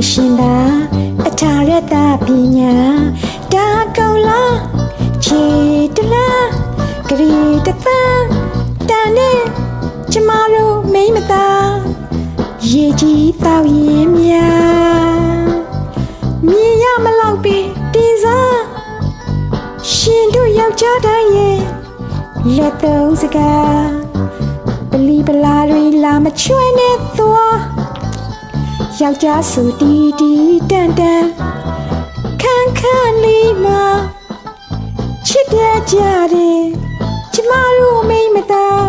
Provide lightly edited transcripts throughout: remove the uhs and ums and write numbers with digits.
ရှင်သာအထာရတပညာဒါကောင်းလားခြေတလားဂရီတသားတန်နဲ့ကျမတို့မိမသားရေကြီးတောက်ရင်များမြင်ရမလောက်ပင်တင်စားရှင်တို့ယောက်ျားတိုင်းရဲ့လက်သုံးစကားပလီပလာတွေလာမချွဲနဲ့သွားယောက်ျားဆိုတီတီတန်တန်ခန်းခန်းလေးမှာချစ်တဲ့ကြတယ်ကျမတို့မိမသား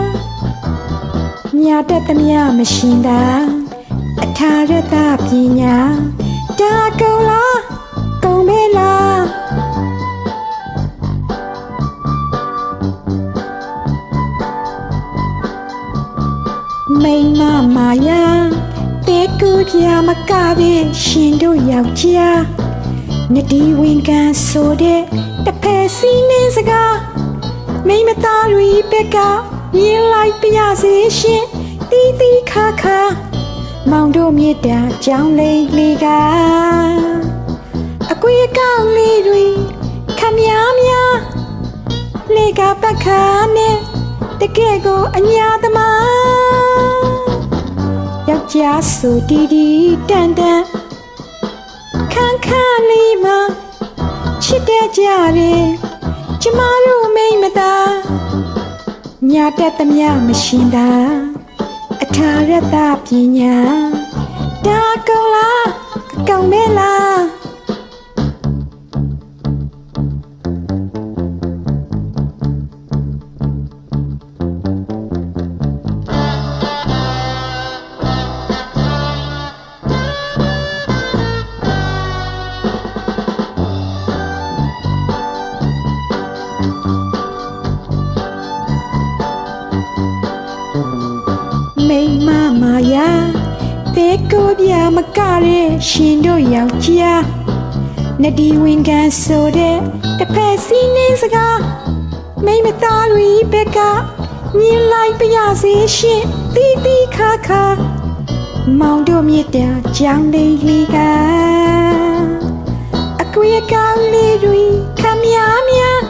မြတ်တတ်မြမရှင်သာအထာရတပညာဒါကောင်းလားကောင်းမဲလားမိမမာယာတေကူပြမကပဲရှင်တို့ယောက်ျားနဒီဝင်ကန်ဆိုတဲ့တဖက်စီးနေစကားမိမသားတွေဘက်ကမြင်လိုက်ပြစေရှင်တီးတီးခါခါမောင်တို့မြေတာကြောင်းလေးလေးကအကွေကောင်းလေးတွေခမများများလေကပတ်ခါနဲ့တကယ်ကိုအညာသမားယောက်ျားဆိုတီတီတန်တန်ခန်းခန်းလေးမှာချစ်တဲ့ကြတယ်ကျမတို့မိမသားညာတက်သမျှမရှင်သာအထာရတပညာဒါကောင်းလားအကောင်းမဲလားမိမမာယာတေကိုပြမကတဲ့ရှင်တို့ယောက်ျားနဒီဝင်ကန်ဆိုတဲ့တဖက်စီးနေစကားမိမသားတွေဘက်ကမြင်လိုက်ပြစေရှင်တီးတီးခါခါမောင်တို့မြေတာကြောင်းလေးလေးကအကွေကောင်းလေးတွေခမများများ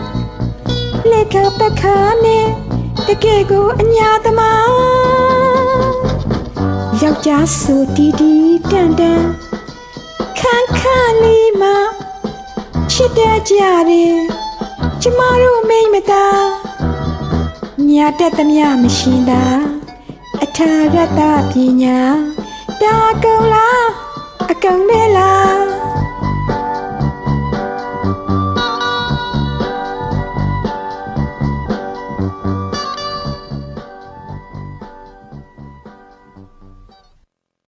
လက်ကပတ်ခါနဲ့တကယ်ကိုအညာသမားယောက်ျားဆိုတီတီတန်တန်ခန်းခန်းလေးမှာချစ်တဲ့ကြတယ်ကျမတို့မိမသားမြတ်တတ်သမျှမရှင်သာအထာရတပညာဒါကောင်းလားအကောင်းမဲလား